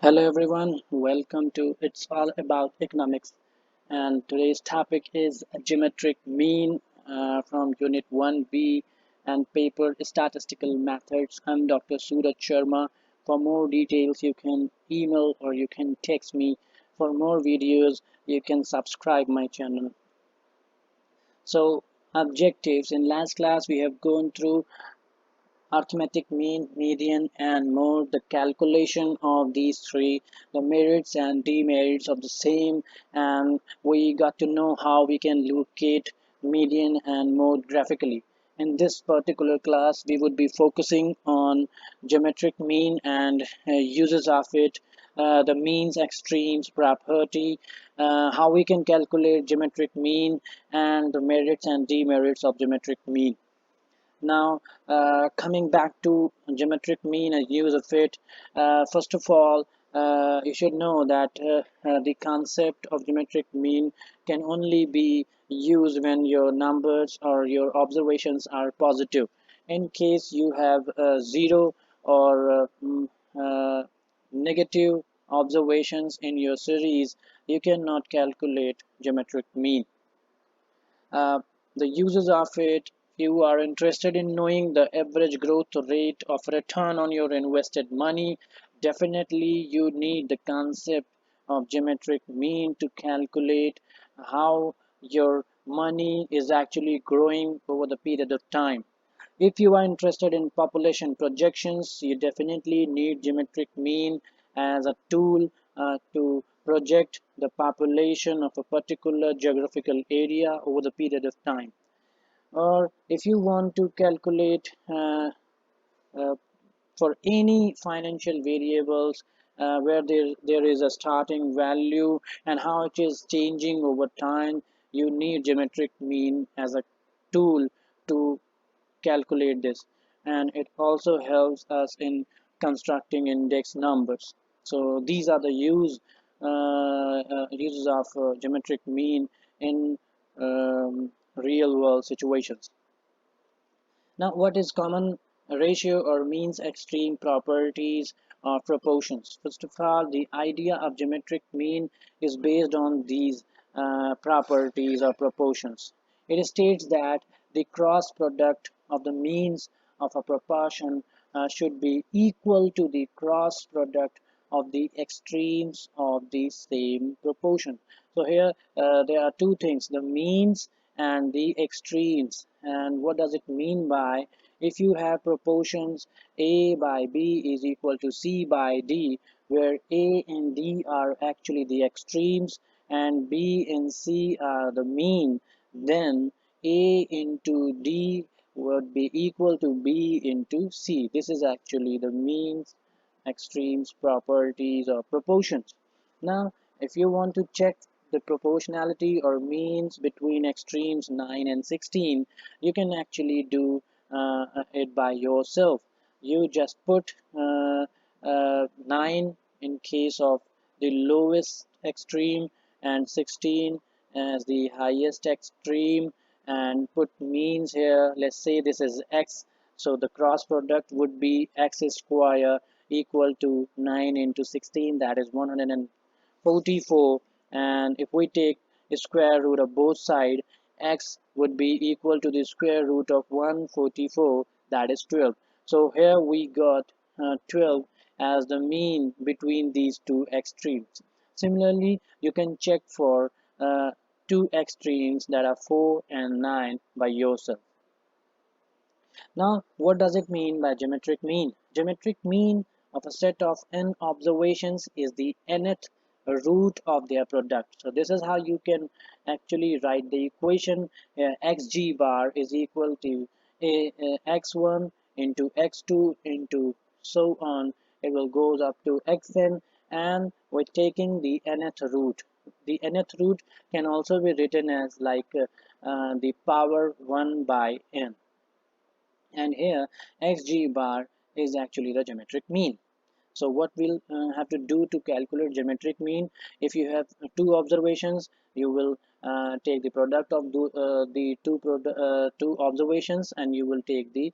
Hello everyone, welcome to It's All About Economics, and today's topic is geometric mean from Unit 1B and paper Statistical Methods. I'm Dr. Suraj Sharma. For more details you can email or you can text me. For more videos you can subscribe my channel. So objectives: in last class we have gone through arithmetic mean, median, and more, the calculation of these three, the merits and demerits of the same, and we got to know how we can locate median and mode graphically. In this particular class, we would be focusing on geometric mean and uses of it, the means extremes property, how we can calculate geometric mean, and the merits and demerits of geometric mean. Now, coming back to geometric mean and use of it, first of all, you should know that the concept of geometric mean can only be used when your numbers or your observations are positive. In case you have zero or negative observations in your series, you cannot calculate geometric mean. uh, the uses of it. If you are interested in knowing the average growth rate of return on your invested money, definitely you need the concept of geometric mean to calculate how your money is actually growing over the period of time. If you are interested in population projections, you definitely need geometric mean as a tool to project the population of a particular geographical area over the period of time. Or if you want to calculate uh, for any financial variables where there is a starting value and how it is changing over time, you need geometric mean as a tool to calculate this, and it also helps us in constructing index numbers. So these are the uses of geometric mean in real world situations. Now, what is common ratio or means extreme properties or proportions? First of all, the idea of geometric mean is based on these properties or proportions. It states that the cross product of the means of a proportion should be equal to the cross product of the extremes of the same proportion. So here there are two things: the means and the extremes. And what does it mean by, if you have proportions a by b is equal to c by d, where a and d are actually the extremes and b and c are the mean, then a into d would be equal to b into c. This is actually the means, extremes, properties, or proportions. Now, if you want to check the proportionality or means between extremes 9 and 16, you can actually do it by yourself. You just put 9 in case of the lowest extreme and 16 as the highest extreme, and put means here. Let's say this is x, so the cross product would be x square equal to 9 into 16, that is 144. And if we take the square root of both sides, x would be equal to the square root of 144, that is 12. So here we got 12 as the mean between these two extremes. Similarly, you can check for two extremes, that are 4 and 9, by yourself. Now, what does it mean by geometric mean? Geometric mean of a set of n observations is the nth root of their product. So this is how you can actually write the equation. Xg bar is equal to x1 into x2 into so on. It will goes up to xn, and we're taking the nth root. The nth root can also be written as like the power 1 by n, and here xg bar is actually the geometric mean. So what we'll have to do to calculate geometric mean: if you have two observations, you will take the product of the two observations, and you will take the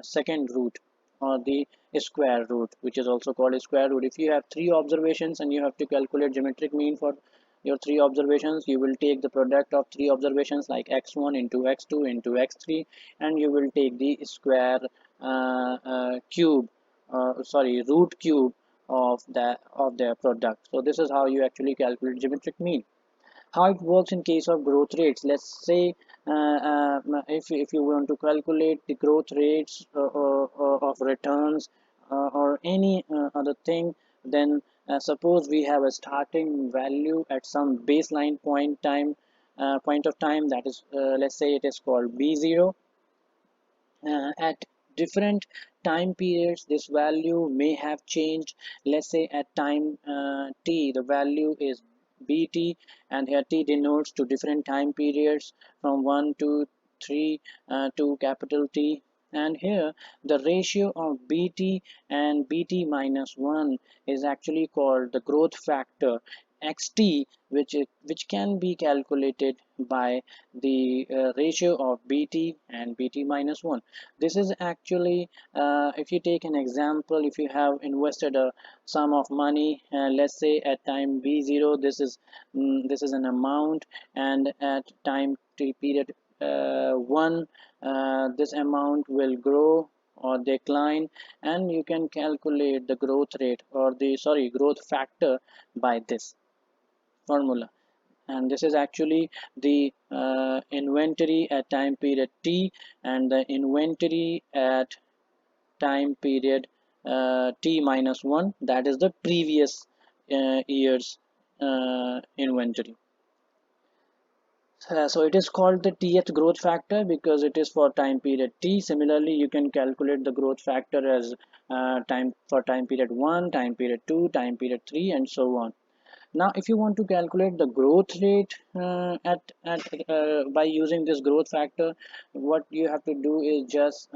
second root. or the square root, which is also called a square root. If you have three observations and you have to calculate geometric mean for your three observations, you will take the product of three observations like x1 into x2 into x3, and you will take the square cube, sorry, root cube of their product. So this is how you actually calculate geometric mean. How it works in case of growth rates. Let's say if you want to calculate the growth rates of returns or any other thing, then suppose we have a starting value at some baseline point of time, that is let's say it is called b0. At different time periods this value may have changed. Let's say at time t the value is bt, and here t denotes to different time periods from 1 to 3 to capital T. And here the ratio of bt and bt minus 1 is actually called the growth factor xt, which can be calculated by the ratio of bt and bt minus 1. This is actually if you take an example, if you have invested a sum of money, let's say at time b0, this is an amount, and at time t period 1, this amount will grow or decline, and you can calculate the growth rate or the growth factor by this formula. And this is actually the inventory at time period t and the inventory at time period t minus 1, that is the previous year's inventory. So it is called the TH growth factor because it is for time period T. Similarly, you can calculate the growth factor as time period 1, time period 2, time period 3, and so on. Now, if you want to calculate the growth rate by using this growth factor, what you have to do is just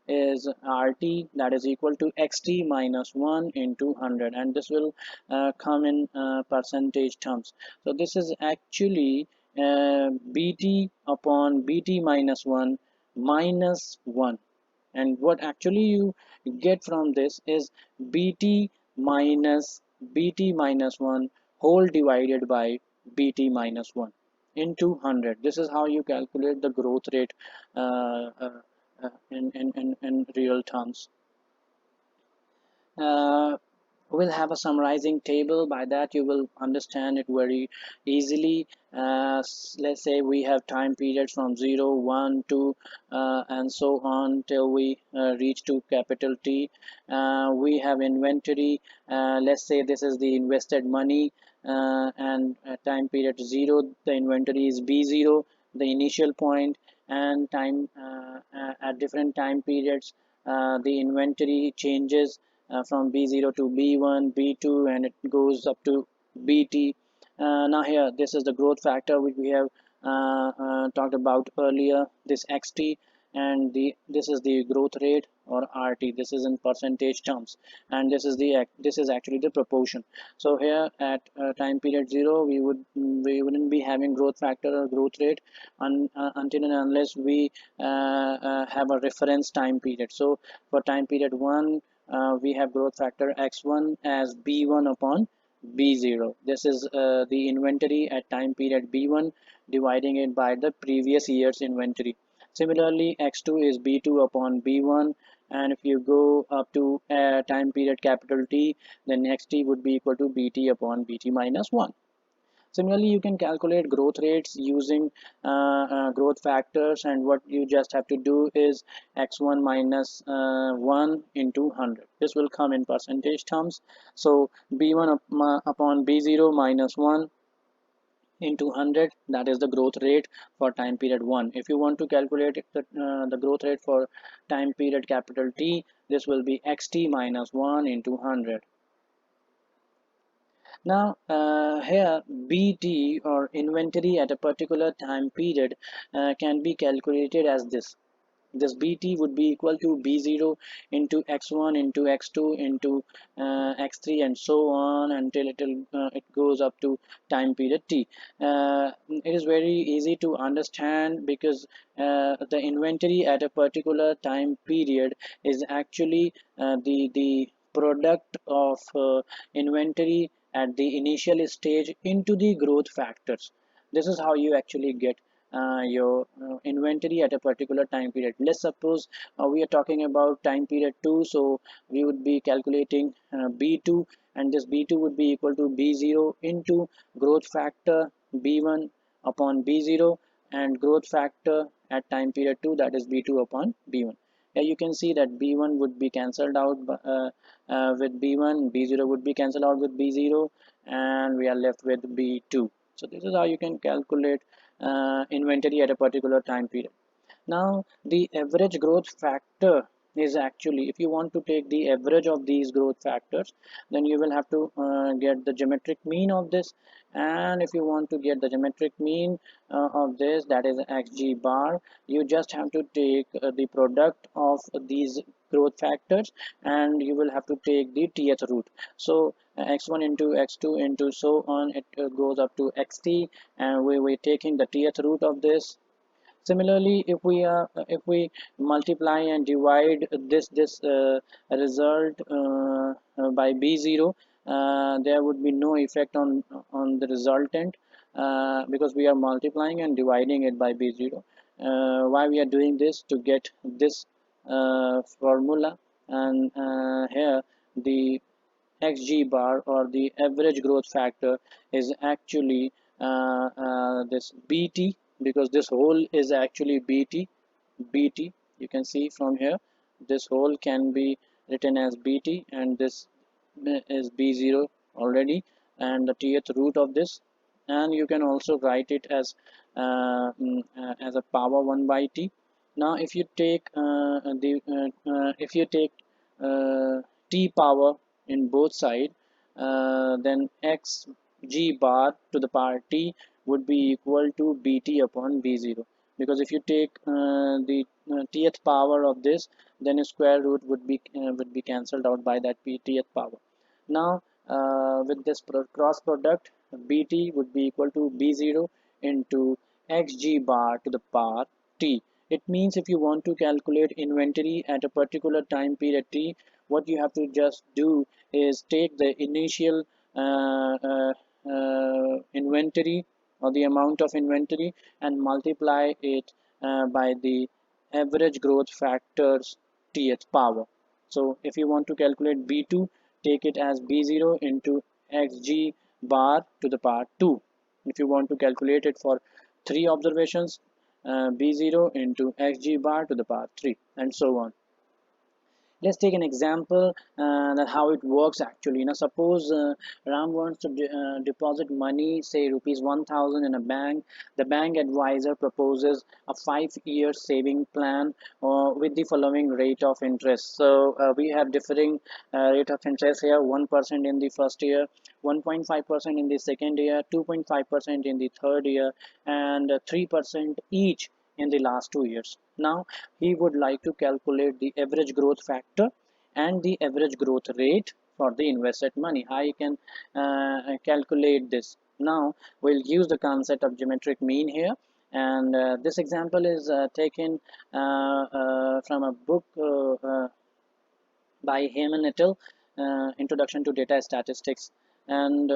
is RT, that is equal to XT minus 1 into 100, and this will come in percentage terms. So this is actually BT upon BT minus 1 minus 1, and what actually you get from this is bt minus bt minus 1 whole divided by bt minus 1 into 100. This is how you calculate the growth rate in real terms. uh, we'll have a summarizing table. By that you will understand it very easily. Let's say we have time periods from 0, 1, 2 and so on till we reach to capital T. We have inventory. Let's say this is the invested money, and at time period 0 the inventory is B0, the initial point, and time at different time periods the inventory changes from B0 to B1, B2, and it goes up to BT. Now here, this is the growth factor which we have talked about earlier, this XT, and this is the growth rate or RT. This is in percentage terms, and this is actually the proportion. So here at time period 0, we wouldn't be having growth factor or growth rate until and unless we have a reference time period. So for time period 1, we have growth factor x1 as b1 upon b0. This is the inventory at time period b1, dividing it by the previous year's inventory. Similarly, x2 is b2 upon b1, and if you go up to time period capital T, then xt would be equal to bt upon bt minus 1. Similarly, you can calculate growth rates using growth factors, and what you just have to do is x1 minus 1 into 100. This will come in percentage terms. So b1 upon b0 minus 1 into 100, that is the growth rate for time period 1. If you want to calculate the growth rate for time period capital T, this will be xt minus 1 into 100. Now here BT or inventory at a particular time period can be calculated as this. this bt would be equal to b0 into x1 into x2 into x3 and so on until it goes up to time period t. It is very easy to understand because the inventory at a particular time period is actually the product of inventory at the initial stage into the growth factors. This is how you actually get your inventory at a particular time period. Let's suppose we are talking about time period 2, so we would be calculating b2, and this b2 would be equal to b0 into growth factor b1 upon b0 and growth factor at time period 2, that is b2 upon b1. Here you can see that b1 would be cancelled out with b1, b0 would be cancelled out with b0, and we are left with b2. So this is how you can calculate inventory at a particular time period. Now the average growth factor is actually, if you want to take the average of these growth factors, then you will have to get the geometric mean of this. And if you want to get the geometric mean of this, that is xg bar, you just have to take the product of these growth factors, and you will have to take the tth root. So x1 into x2 into so on, it goes up to xt, and we're taking the tth root of this. Similarly, if we multiply and divide this result by b0, there would be no effect on the resultant because we are multiplying and dividing it by b0. Why we are doing this? To get this formula, and here the xg bar or the average growth factor is actually this bt, because this whole is actually bt. You can see from here this whole can be written as bt, and this is b0 already, and the tth root of this, and you can also write it as a power 1 by t. Now if you take t power in both sides, then x g bar to the power t would be equal to bt upon b0, because if you take the tth power of this, then a square root would be cancelled out by that tth power. Now with this cross product, bt would be equal to b0 into xg bar to the power t. It means if you want to calculate inventory at a particular time period t, what you have to just do is take the initial inventory or the amount of inventory and multiply it by the average growth factors tth power. So if you want to calculate b2, take it as b0 into xg bar to the power 2. If you want to calculate it for 3 observations, b0 into xg bar to the power 3, and so on. Let's take an example that how it works actually. Now suppose Ram wants to deposit money, say rupees 1000 in a bank. The bank advisor proposes a 5-year saving plan with the following rate of interest. So we have differing rate of interest here: 1% in the first year, 1.5% in the second year, 2.5% in the third year, and 3% each in the last 2 years. Now he would like to calculate the average growth factor and the average growth rate for the invested money. How you can calculate this? Now we'll use the concept of geometric mean here, and this example is taken from a book by Heyman et al., Introduction to Data Statistics. And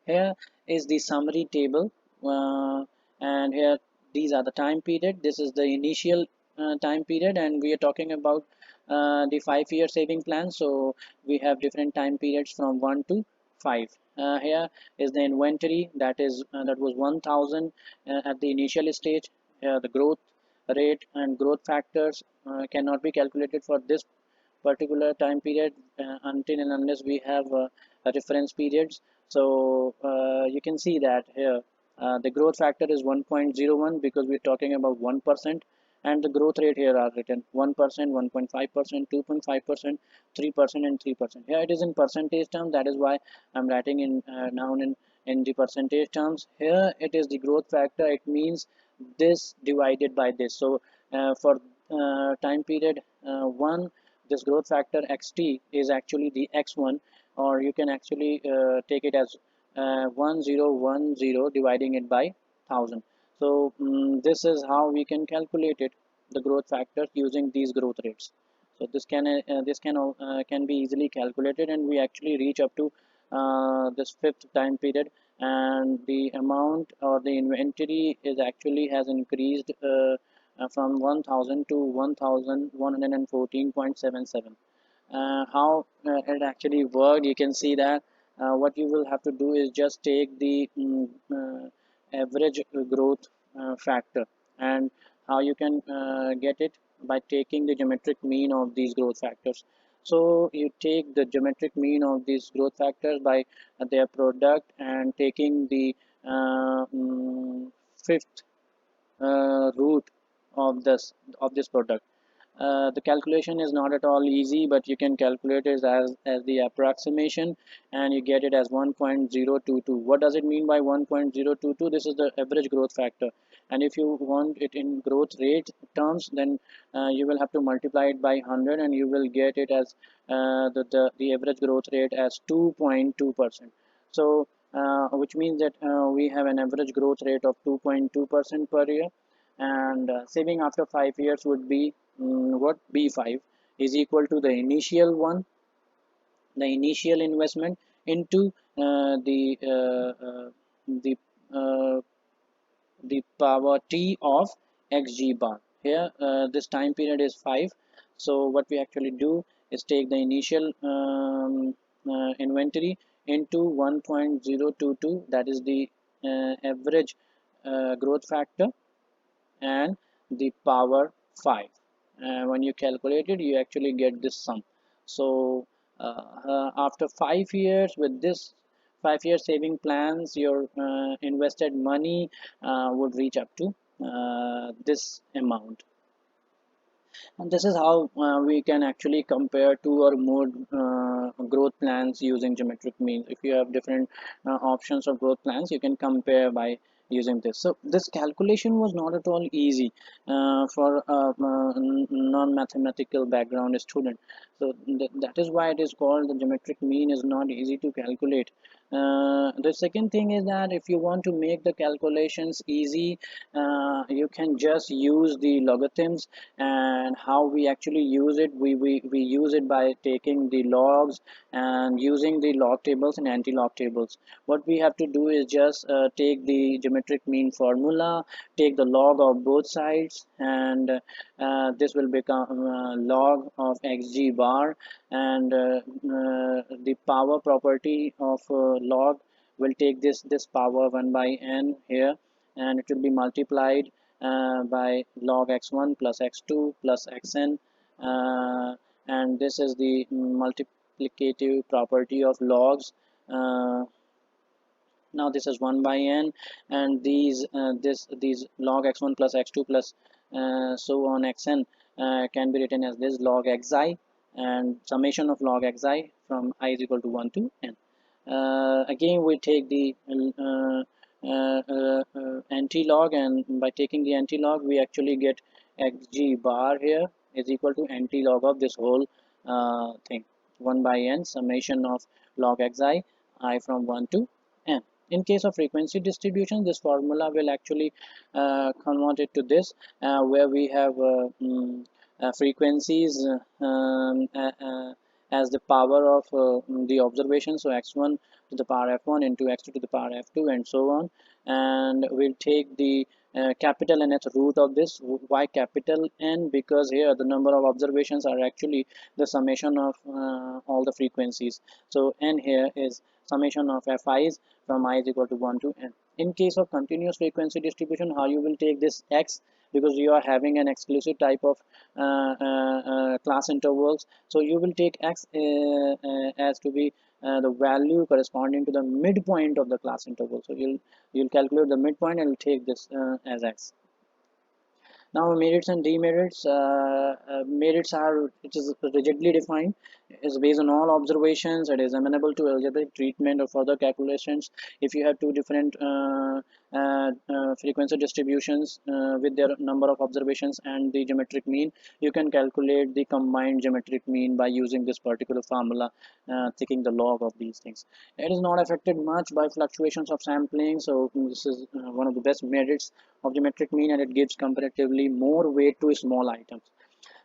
here is the summary table, and here these are the time period. This is the initial time period, and we are talking about the 5-year saving plan. So we have different time periods from 1 to 5. Here is the inventory, that was 1000 at the initial stage. The growth rate and growth factors cannot be calculated for this particular time period until and unless we have reference periods. So you can see that here the growth factor is 1.01 because we're talking about 1%, and the growth rate here are written 1%, 1.5%, 2.5%, 3%, and 3%. Here it is in percentage terms, that is why I'm writing in now in the percentage terms. Here it is the growth factor, it means this divided by this. So For time period 1, this growth factor xt is actually the x1, or you can actually take it as 1010 dividing it by 1000. So this is how we can calculate it, the growth factor, using these growth rates. So this can be easily calculated, and we actually reach up to this fifth time period, and the amount or the inventory is actually has increased from 1000 to 1114.77. How it actually worked, you can see that what you will have to do is just take the average growth factor, and how you can get it by taking the geometric mean of these growth factors. So you take the geometric mean of these growth factors by their product, and taking the fifth root of this product. The calculation is not at all easy, but you can calculate it as the approximation, and you get it as 1.022. What does it mean by 1.022? This is the average growth factor, and if you want it in growth rate terms, then you will have to multiply it by 100, and you will get it as the average growth rate as 2.2%. So which means that we have an average growth rate of 2.2% per year, and saving after 5 years would be what B5 is equal to the initial one, the initial investment into the uh, the power t of xg bar. Here this time period is 5, so what we actually do is take the initial inventory into 1.022, that is the average growth factor, and the power 5. When you calculate it, you actually get this sum. So after 5 years, with this 5-year saving plans, your invested money would reach up to this amount. And this is how we can actually compare two or more growth plans using geometric means. If you have different options of growth plans, you can compare by using this. So this calculation was not at all easy for a non-mathematical background student. So that is why it is called the geometric mean is not easy to calculate. The second thing is that if you want to make the calculations easy, you can just use the logarithms. And how we actually use it, we use it by taking the logs and using the log tables and anti-log tables. What we have to do is just take the geometric mean formula, take the log of both sides, and this will become log of xg bar, and the power property of log will take this power 1 by n here, and it will be multiplied by log x1 plus x2 plus xn, and this is the multiplicative property of logs. Now this is 1 by n, and these log x1 plus x2 plus so on xn can be written as this log xi, and summation of log xi from I is equal to 1 to n. Again we take the anti-log, and by taking the anti-log we actually get xg bar here is equal to anti-log of this whole thing, 1 by n summation of log xi I from 1 to n. In case of frequency distribution, this formula will actually convert it to this, where we have frequencies as the power of the observation. So x1 to the power f1 into x2 to the power f2, and so on. And we'll take the capital Nth root of this. Why capital N? Because here the number of observations are actually the summation of all the frequencies. So n here is summation of fi's from I is equal to 1 to n. In case of continuous frequency distribution, how you will take this x, because you are having an exclusive type of class intervals, so you will take x as to be the value corresponding to the midpoint of the class interval. So you'll calculate the midpoint and take this as x. Now merits and demerits. Merits are, it is rigidly defined, is based on all observations, it is amenable to algebraic treatment or further calculations. If you have two different frequency distributions with their number of observations and the geometric mean, you can calculate the combined geometric mean by using this particular formula, taking the log of these things. It is not affected much by fluctuations of sampling, so this is one of the best merits of geometric mean, and it gives comparatively more weight to small items.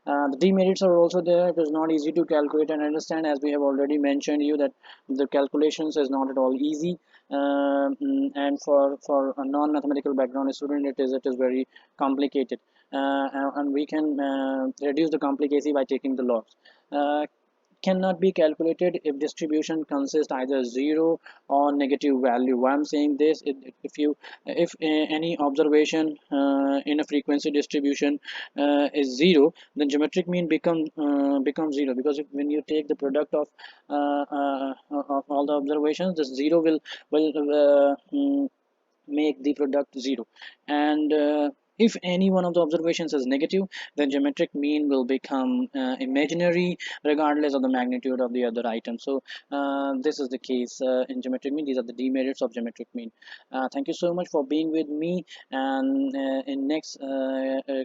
The demerits are also there. It is not easy to calculate and understand, as we have already mentioned you that the calculations is not at all easy. And for a non-mathematical background student, it is very complicated, and we can reduce the complicacy by taking the logs. Cannot be calculated if distribution consists either zero or negative value. Why I'm saying this, if any observation in a frequency distribution is zero, then geometric mean becomes zero, because when you take the product of all the observations, this zero will make the product zero. And if any one of the observations is negative, then geometric mean will become imaginary regardless of the magnitude of the other item. So this is the case in geometric mean. These are the demerits of geometric mean. Thank you so much for being with me, and in next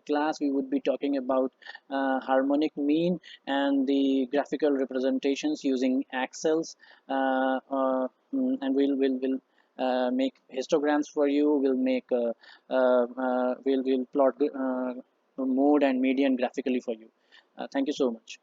class we would be talking about harmonic mean and the graphical representations using axels, and we'll make histograms for you. We'll make we'll plot mode and median graphically for you. Thank you so much.